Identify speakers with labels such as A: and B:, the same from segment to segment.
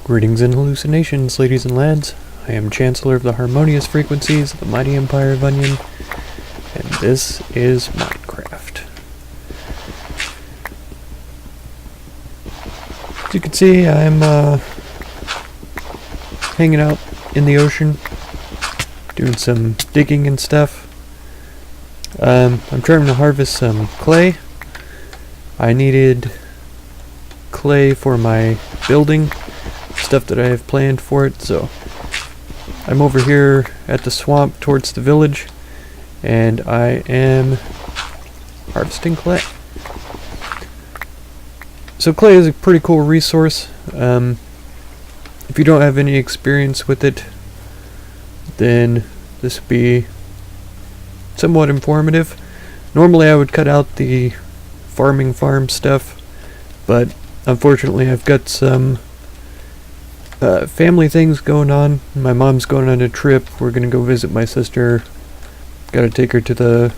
A: Greetings and hallucinations, ladies and lads. I am Chancellor of the Harmonious Frequencies of the Mighty Empire of Onion, and this is Minecraft. As you can see, I'm hanging out in the ocean, doing some digging and stuff. I'm trying to harvest some clay. I needed clay for my building, stuff that I have planned for it, so I'm over here at the swamp towards the village, and I am harvesting clay. So clay is a pretty cool resource. If you don't have any experience with it, then this would be somewhat informative. Normally I would cut out the farm stuff, but unfortunately I've got some family things going on. My mom's going on a trip. We're gonna go visit my sister. Gotta take her to the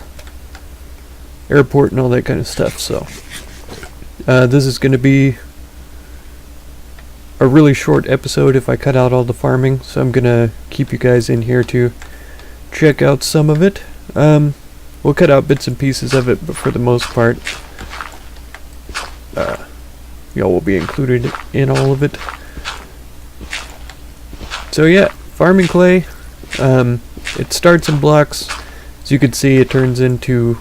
A: airport and all that kind of stuff, so this is gonna be a really short episode if I cut out all the farming, so I'm gonna keep you guys in here to check out some of it. We'll cut out bits and pieces of it, but for the most part y'all will be included in all of it. So yeah, farming clay, it starts in blocks. As you can see, it turns into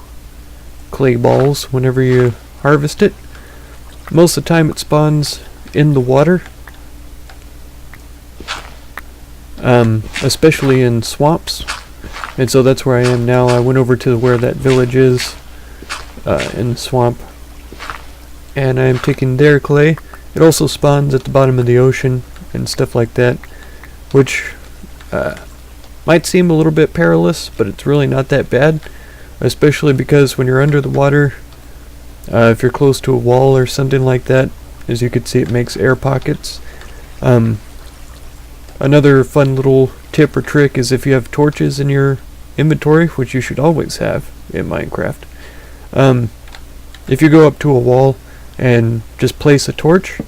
A: clay balls whenever you harvest it. Most of the time it spawns in the water, especially in swamps, and so that's where I am now. I went over to where that village is, in the swamp, and I am taking their clay. It also spawns at the bottom of the ocean and stuff like that, which might seem a little bit perilous, but it's really not that bad, especially because when you're under the water, if you're close to a wall or something like that, as you can see, it makes air pockets. Another fun little tip or trick is if you have torches in your inventory, which you should always have in Minecraft, if you go up to a wall and just place a torch,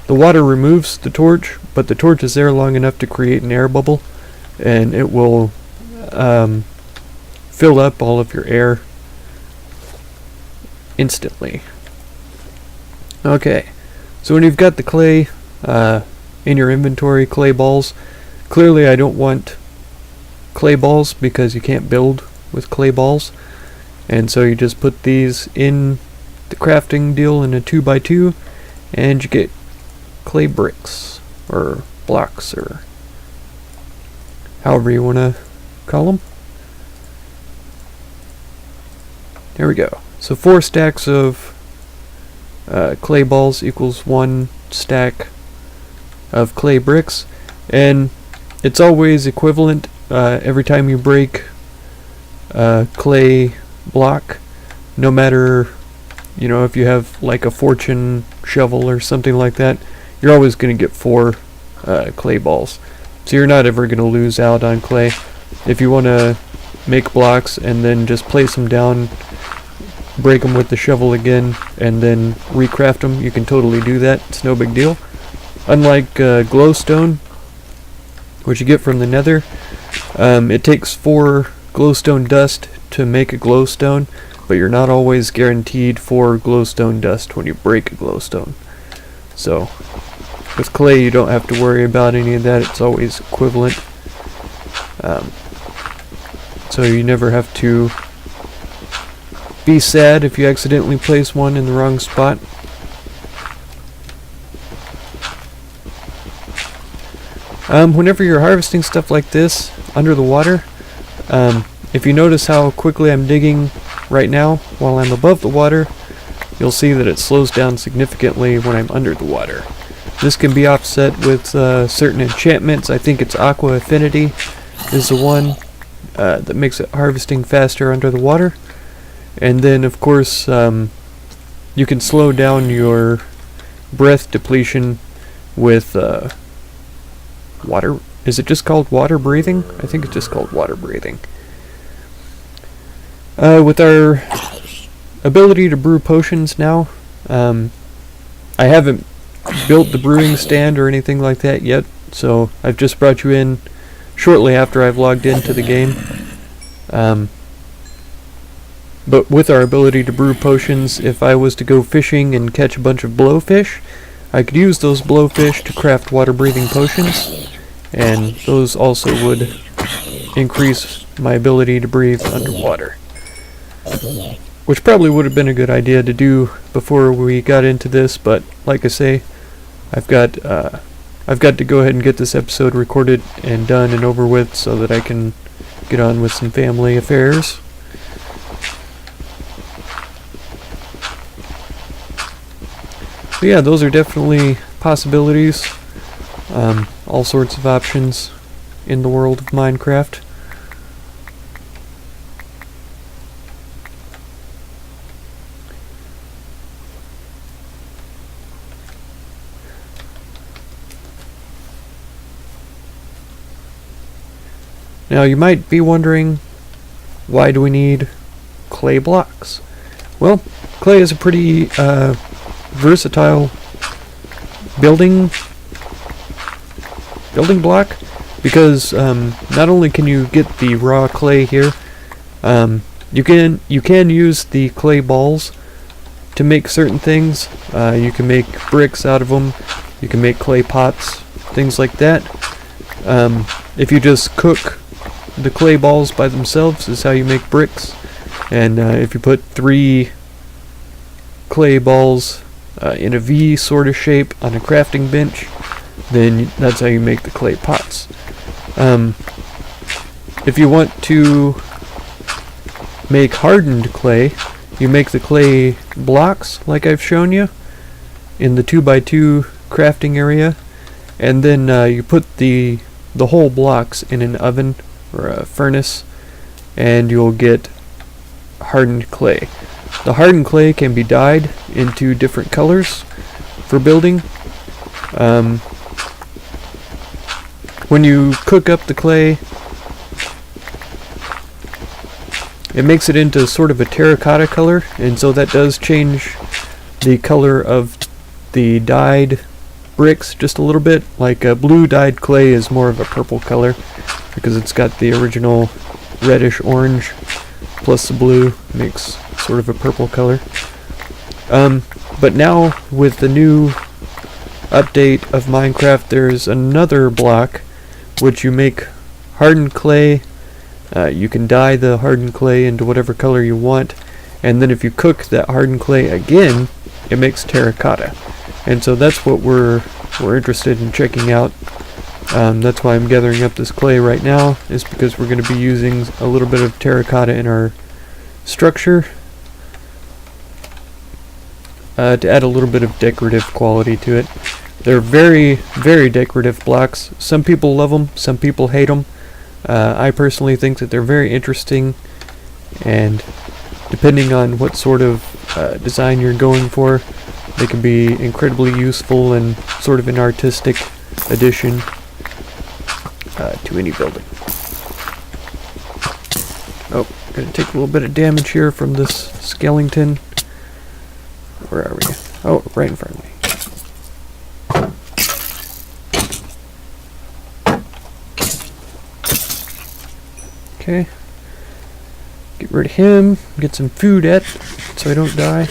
A: the water removes the torch, but the torch is there long enough to create an air bubble, and it will fill up all of your air instantly. Okay, so when you've got the clay in your inventory, clay balls, clearly I don't want clay balls because you can't build with clay balls, and so you just put these in the crafting deal in a 2x2, and you get clay bricks, or blocks, or however you want to call them. There we go. So 4 stacks of clay balls equals 1 stack of clay bricks, and it's always equivalent every time you break a clay block, no matter, you know, if you have like a fortune shovel or something like that, you're always going to get 4 clay balls. So you're not ever going to lose out on clay. If you want to make blocks and then just place them down, break them with the shovel again, and then recraft them, you can totally do that. It's no big deal. Unlike glowstone, which you get from the nether, it takes 4 glowstone dust to make a glowstone, but you're not always guaranteed 4 glowstone dust when you break a glowstone. So with clay you don't have to worry about any of that. It's always equivalent, so you never have to be sad if you accidentally place one in the wrong spot. Whenever you're harvesting stuff like this under the water, if you notice how quickly I'm digging right now while I'm above the water, you'll see that it slows down significantly when I'm under the water. This can be offset with certain enchantments. I think it's Aqua Affinity is the one that makes it harvesting faster under the water. And then of course you can slow down your breath depletion with water. Is it just called water breathing? I think it's just called water breathing. With our ability to brew potions now, I haven't built the brewing stand or anything like that yet, so I've just brought you in shortly after I've logged into the game. But with our ability to brew potions, if I was to go fishing and catch a bunch of blowfish, I could use those blowfish to craft water-breathing potions, and those also would increase my ability to breathe underwater. Which probably would have been a good idea to do before we got into this, but like I say, I've got to go ahead and get this episode recorded and done and over with so that I can get on with some family affairs. So yeah, those are definitely possibilities. All sorts of options in the world of Minecraft. Now you might be wondering, why do we need clay blocks? Well, clay is a pretty versatile building block, because not only can you get the raw clay here, you can use the clay balls to make certain things. You can make bricks out of them. You can make clay pots, things like that. If you just cook the clay balls by themselves is how you make bricks, and if you put 3 clay balls in a V sort of shape on a crafting bench, then that's how you make the clay pots. If you want to make hardened clay, you make the clay blocks like I've shown you in the 2x2 crafting area, and then you put the whole blocks in an oven or a furnace, and you'll get hardened clay. The hardened clay can be dyed into different colors for building. When you cook up the clay, it makes it into sort of a terracotta color, and so that does change the color of the dyed bricks just a little bit. Like blue dyed clay is more of a purple color because it's got the original reddish orange plus the blue makes sort of a purple color. But now with the new update of Minecraft, there's another block which you make hardened clay. You can dye the hardened clay into whatever color you want, and then if you cook that hardened clay again, it makes terracotta. And so that's what we're interested in checking out. That's why I'm gathering up this clay right now, is because we're going to be using a little bit of terracotta in our structure to add a little bit of decorative quality to it. They're very, very decorative blocks. Some people love them, some people hate them. I personally think that they're very interesting, and depending on what sort of design you're going for, they can be incredibly useful and sort of an artistic addition to any building. Oh, gonna take a little bit of damage here from this skeleton. Where are we? Oh, right in front of me. Okay. Get rid of him. Get some food so I don't die.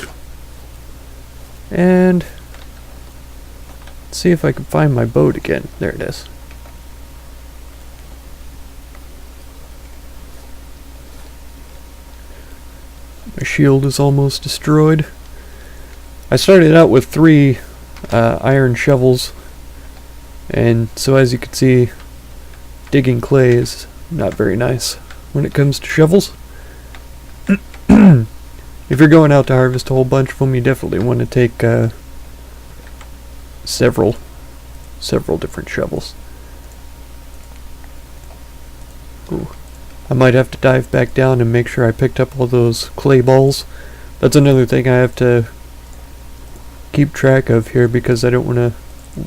A: And let's see if I can find my boat again. There it is. My shield is almost destroyed. I started out with 3 iron shovels, and so as you can see, digging clay is not very nice when it comes to shovels. If you're going out to harvest a whole bunch of them, you definitely want to take several different shovels. Ooh. I might have to dive back down and make sure I picked up all those clay balls. That's another thing I have to keep track of here, because I don't want to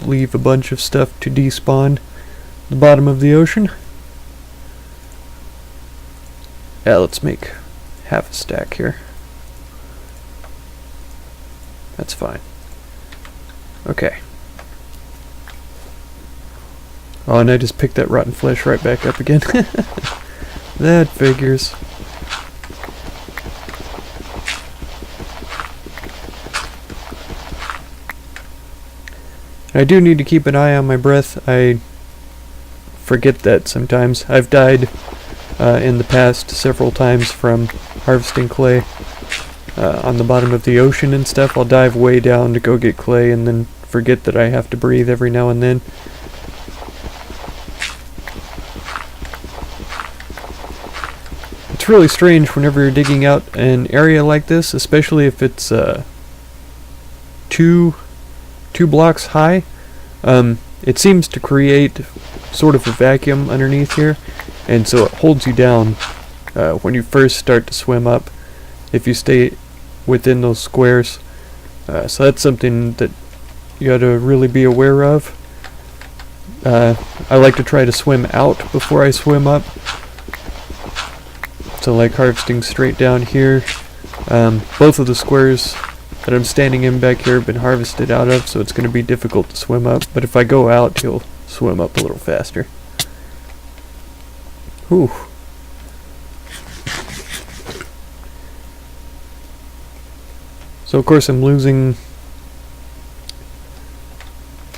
A: leave a bunch of stuff to despawn the bottom of the ocean. Yeah, let's make half a stack here. That's fine. Okay, Oh, and I just picked that rotten flesh right back up again. That figures. I do need to keep an eye on my breath. I forget that sometimes. I've died in the past several times from harvesting clay on the bottom of the ocean and stuff. I'll dive way down to go get clay and then forget that I have to breathe every now and then. It's really strange whenever you're digging out an area like this, especially if it's two blocks high. It seems to create sort of a vacuum underneath here, and so it holds you down when you first start to swim up if you stay within those squares. So that's something that you got to really be aware of. I like to try to swim out before I swim up. So like harvesting straight down here. Both of the squares that I'm standing in back here have been harvested out of, so it's going to be difficult to swim up. But if I go out, you'll swim up a little faster. Whew. So of course I'm losing...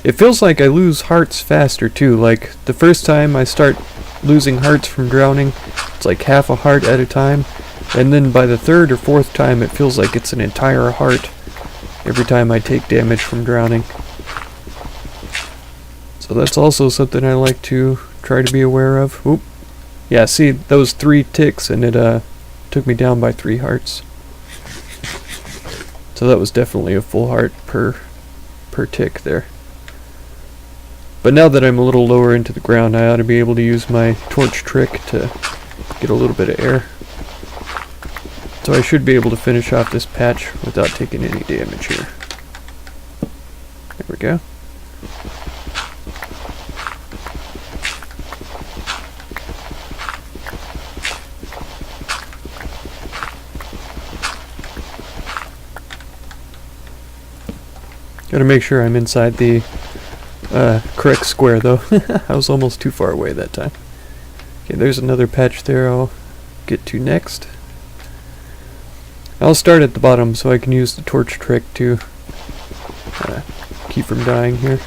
A: It feels like I lose hearts faster too. Like the first time I start losing hearts from drowning, it's like half a heart at a time. And then by the third or fourth time it feels like it's an entire heart every time I take damage from drowning. So that's also something I like to try to be aware of. Oop. Yeah, see those 3 ticks and it took me down by 3 hearts. So that was definitely a full heart per tick there. But now that I'm a little lower into the ground, I ought to be able to use my torch trick to get a little bit of air. So I should be able to finish off this patch without taking any damage here. There we go. Gotta make sure I'm inside the correct square though. I was almost too far away that time. Okay, there's another patch there I'll get to next. I'll start at the bottom so I can use the torch trick to keep from dying here.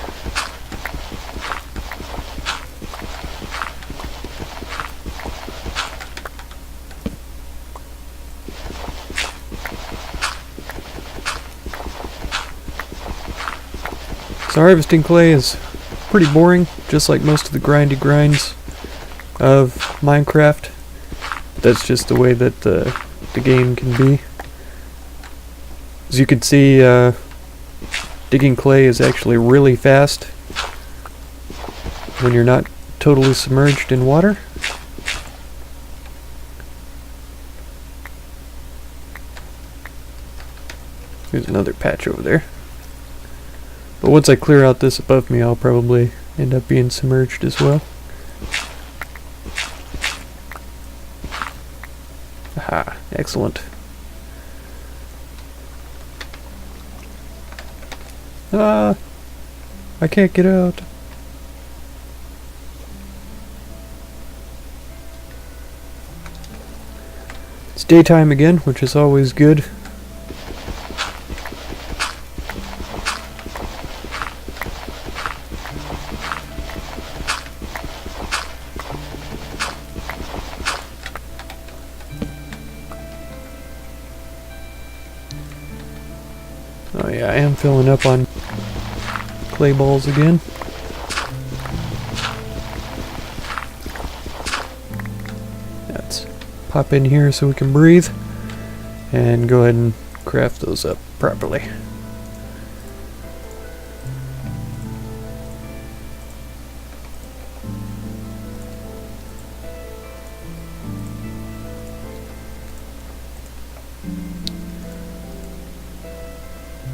A: So harvesting clay is pretty boring, just like most of the grindy grinds of Minecraft. That's just the way that the game can be. As you can see, digging clay is actually really fast when you're not totally submerged in water. There's another patch over there. But once I clear out this above me, I'll probably end up being submerged as well. Aha, excellent. Ah, I can't get out. It's daytime again, which is always good. Oh yeah, I am filling up on clay balls again. Let's pop in here so we can breathe and go ahead and craft those up properly.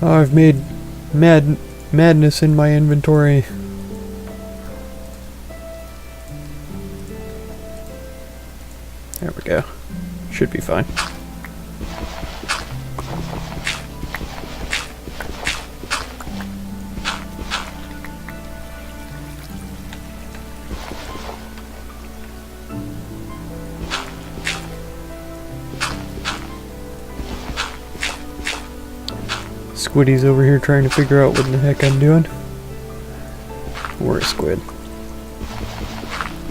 A: Oh, I've made madness in my inventory. There we go. Should be fine. squiddies over here trying to figure out what the heck I'm doing. Or a squid.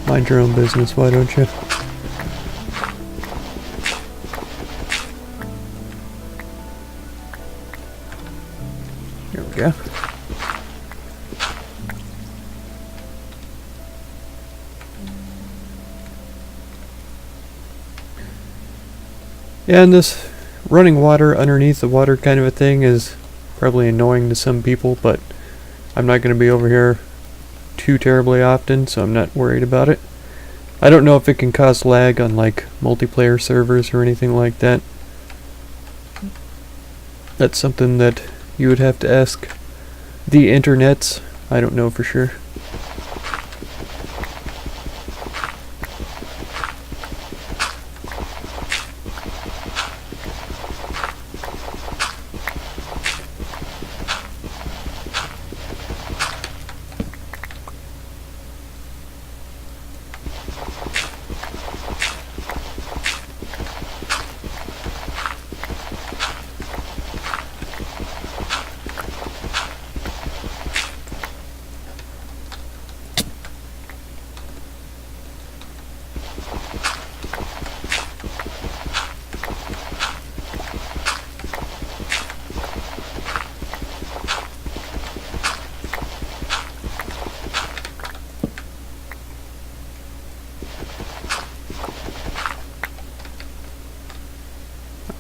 A: Mind your own business, why don't you? There we go. Yeah, and this running water underneath the water kind of a thing is probably annoying to some people, but I'm not going to be over here too terribly often, so I'm not worried about it. I don't know if it can cause lag on like multiplayer servers or anything like that. That's something that you would have to ask the internets. I don't know for sure.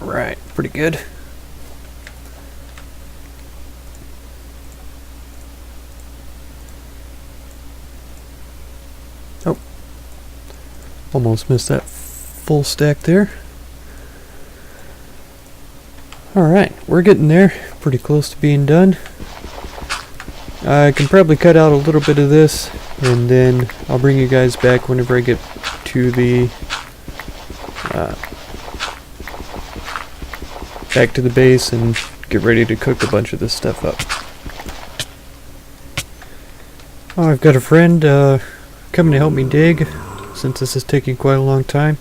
A: Right, pretty good. Oh, almost missed that full stack there. Alright, we're getting there. Pretty close to being done. I can probably cut out a little bit of this, and then I'll bring you guys back whenever I get to the back to the base and get ready to cook a bunch of this stuff up. Oh, I've got a friend coming to help me dig, since this is taking quite a long time.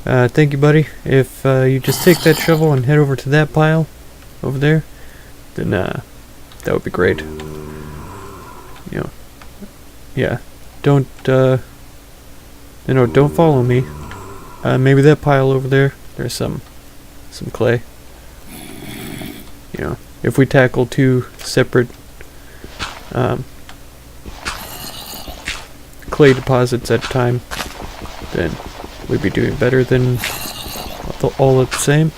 A: Thank you, buddy. If you just take that shovel and head over to that pile over there, then that would be great. You know, yeah. Don't don't follow me. Maybe that pile over there. There's some clay. You know, if we tackle two separate clay deposits at a time, then we'd be doing better than all at the same.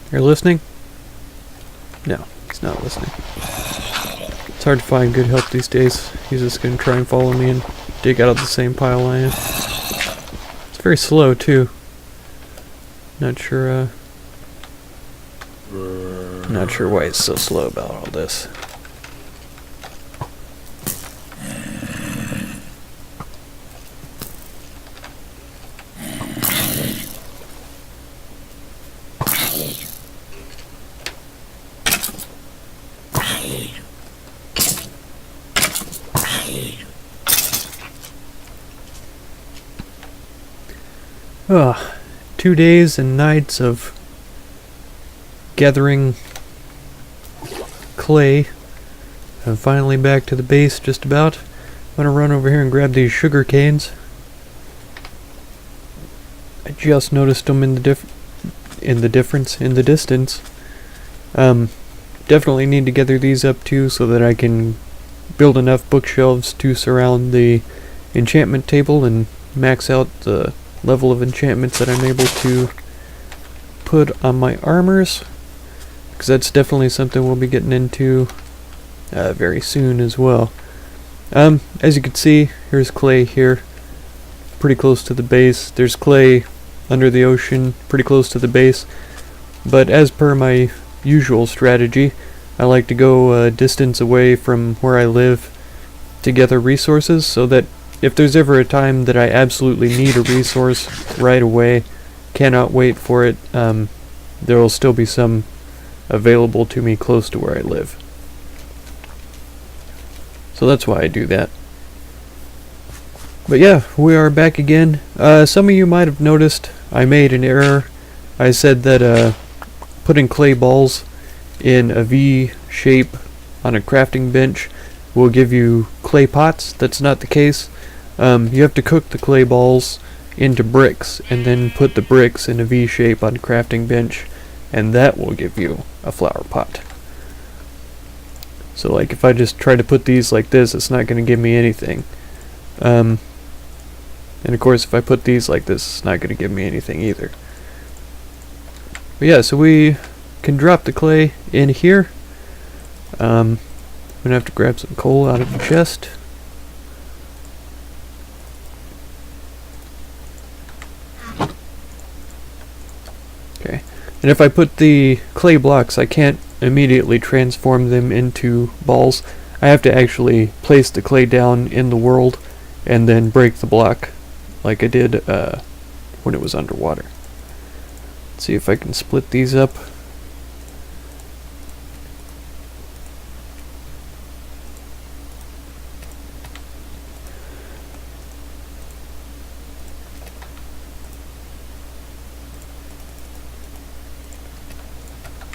A: You're listening? No, he's not listening. It's hard to find good help these days. He's just gonna try and follow me and dig out of the same pile I am. It's very slow too. Not sure why it's so slow about all this. Ugh, 2 days and nights of gathering clay. I'm finally back to the base just about. I'm gonna run over here and grab these sugar canes. I just noticed them in the difference in the distance. Definitely need to gather these up too so that I can build enough bookshelves to surround the enchantment table and max out the level of enchantments that I'm able to put on my armors, because that's definitely something we'll be getting into very soon as well. As you can see, here's clay here, pretty close to the base. There's clay under the ocean, pretty close to the base, but as per my usual strategy, I like to go a distance away from where I live to gather resources, so that if there's ever a time that I absolutely need a resource right away, cannot wait for it, there will still be some available to me close to where I live. So that's why I do that. But yeah, we are back again. Some of you might have noticed I made an error. I said that putting clay balls in a V shape on a crafting bench will give you clay pots. That's not the case. You have to cook the clay balls into bricks and then put the bricks in a V shape on a crafting bench, and that will give you a flower pot. So like if I just try to put these like this, it's not going to give me anything. And of course if I put these like this, it's not going to give me anything either. But yeah, so we can drop the clay in here. I'm going to have to grab some coal out of the chest. Okay, and if I put the clay blocks, I can't immediately transform them into balls. I have to actually place the clay down in the world and then break the block like I did when it was underwater. Let's see if I can split these up.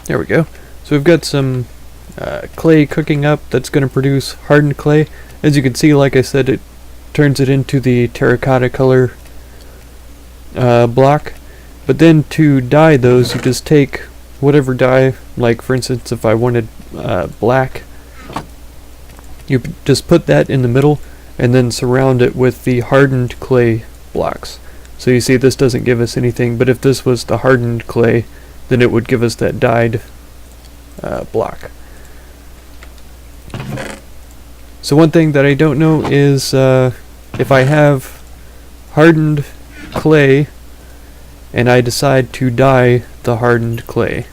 A: There we go. So we've got some clay cooking up that's going to produce hardened clay. As you can see, like I said, it turns it into the terracotta color block. But then to dye those, you just take whatever dye, like for instance if I wanted black, you just put that in the middle and then surround it with the hardened clay blocks. So you see this doesn't give us anything, but if this was the hardened clay, then it would give us that dyed block. So one thing that I don't know is if I have hardened clay and I decide to dye the hardened clay,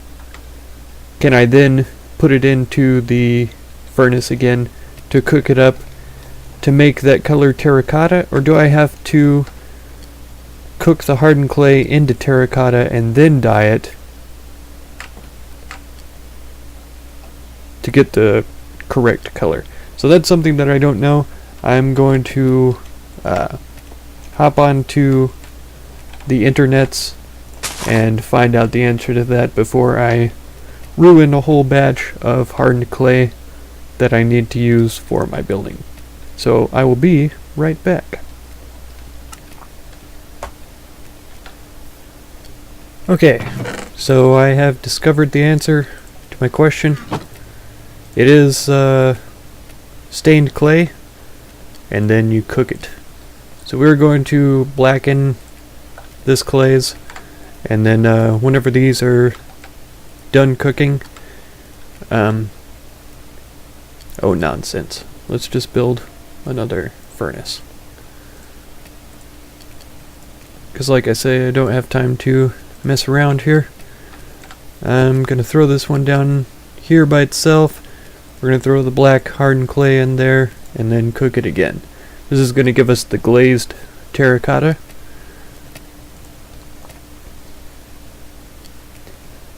A: can I then put it into the furnace again to cook it up to make that color terracotta, or do I have to cook the hardened clay into terracotta and then dye it to get the correct color? So that's something that I don't know. I'm going to hop onto the internets and find out the answer to that before I ruin a whole batch of hardened clay that I need to use for my building. So I will be right back. Okay, so I have discovered the answer to my question. It is stained clay, and then you cook it. So we're going to blacken this glaze, and then whenever these are done cooking, oh nonsense, let's just build another furnace. Because like I say, I don't have time to mess around here. I'm gonna throw this one down here by itself. We're going to throw the black hardened clay in there and then cook it again. This is going to give us the glazed terracotta.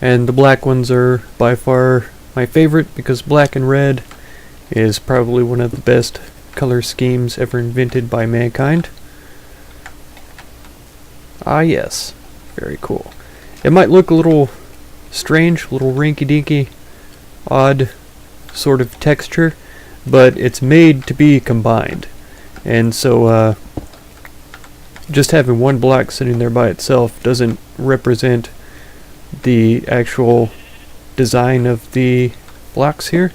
A: And the black ones are by far my favorite because black and red is probably one of the best color schemes ever invented by mankind. Ah yes, very cool. It might look a little strange, a little rinky-dinky, odd sort of texture, but it's made to be combined. And so just having one block sitting there by itself doesn't represent the actual design of the blocks here.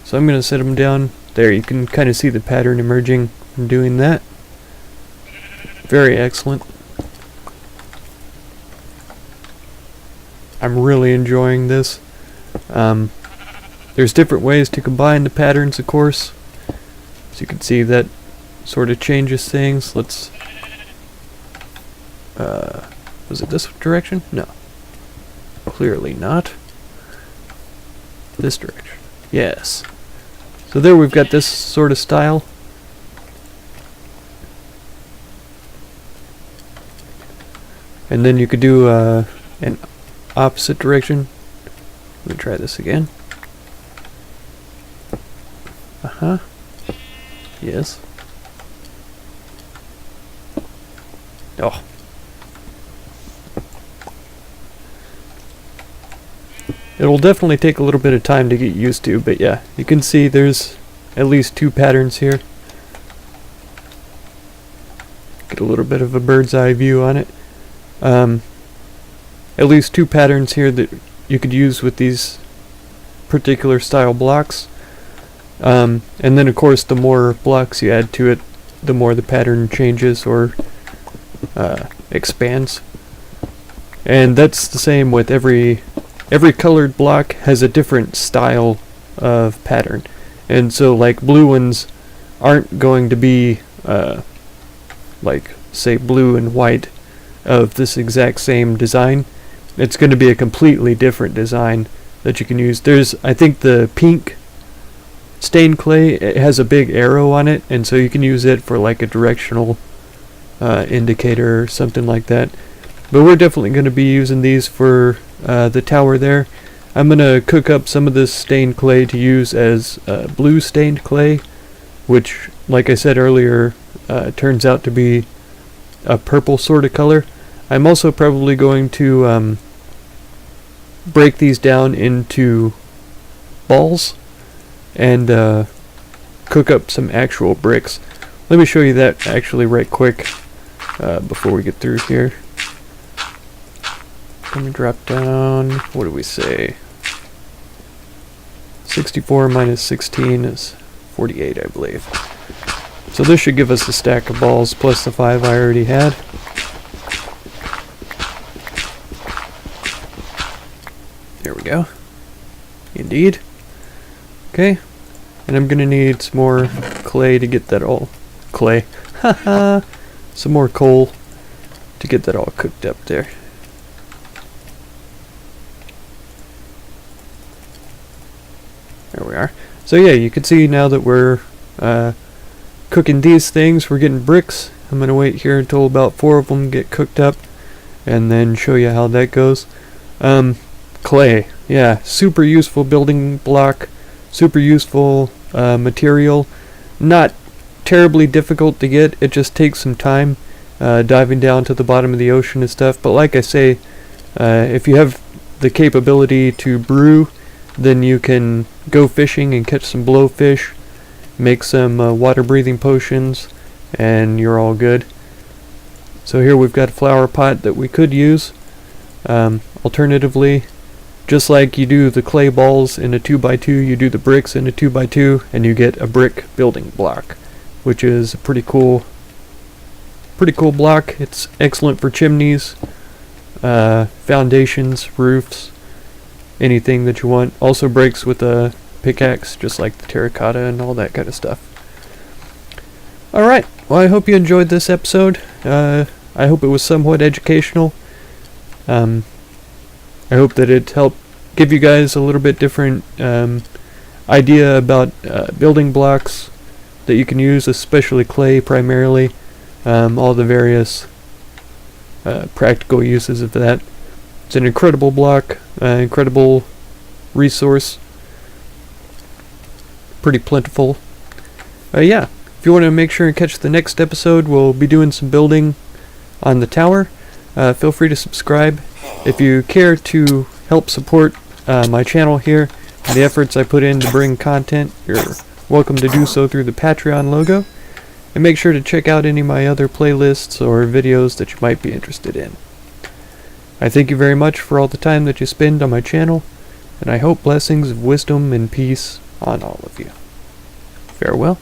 A: So I'm going to set them down there. You can kind of see the pattern emerging from doing that. Very excellent. I'm really enjoying this. There's different ways to combine the patterns, of course. So you can see that sort of changes things. Let's... was it this direction? No. Clearly not. This direction. Yes. So there we've got this sort of style. And then you could do an opposite direction. Let me try this again. Uh-huh. Yes. Oh. It'll definitely take a little bit of time to get used to, but yeah, you can see there's at least 2 patterns here. Get a little bit of a bird's eye view on it. At least 2 patterns here that you could use with these particular style blocks. And then of course the more blocks you add to it, the more the pattern changes or expands. And that's the same with every colored block has a different style of pattern. And so like blue ones aren't going to be like say blue and white of this exact same design. It's going to be a completely different design that you can use. There's, I think the pink stained clay, it has a big arrow on it, and so you can use it for like a directional indicator or something like that. But we're definitely going to be using these for the tower there. I'm going to cook up some of this stained clay to use as blue stained clay, which, like I said earlier, turns out to be a purple sort of color. I'm also probably going to break these down into balls and cook up some actual bricks. Let me show you that actually right quick before we get through here. I'm going to drop down, what do we say? 64 minus 16 is 48, I believe. So this should give us a stack of balls plus the 5 I already had. There we go. Indeed. Okay. And I'm gonna need some more clay to get that all... Clay. Haha! Some more coal to get that all cooked up there. There we are. So yeah, you can see now that we're cooking these things, we're getting bricks. I'm gonna wait here until about 4 of them get cooked up and then show you how that goes. Clay, yeah, super useful building block, super useful material. Not terribly difficult to get, it just takes some time diving down to the bottom of the ocean and stuff. But like I say, if you have the capability to brew, then you can go fishing and catch some blowfish, make some water breathing potions, and you're all good. So here we've got a flower pot that we could use. Alternatively, just like you do the clay balls in a 2x2, you do the bricks in a 2x2, and you get a brick building block, which is a pretty cool block. It's excellent for chimneys, foundations, roofs, anything that you want. Also breaks with a pickaxe, just like the terracotta and all that kind of stuff. Alright, well I hope you enjoyed this episode. I hope it was somewhat educational. I hope that it helped give you guys a little bit different idea about building blocks that you can use, especially clay primarily, all the various practical uses of that. It's an incredible block, incredible resource, pretty plentiful. Yeah, if you want to make sure and catch the next episode, we'll be doing some building on the tower. Feel free to subscribe. If you care to help support my channel here and the efforts I put in to bring content, you're welcome to do so through the Patreon logo. And make sure to check out any of my other playlists or videos that you might be interested in. I thank you very much for all the time that you spend on my channel, and I hope blessings of wisdom and peace on all of you. Farewell.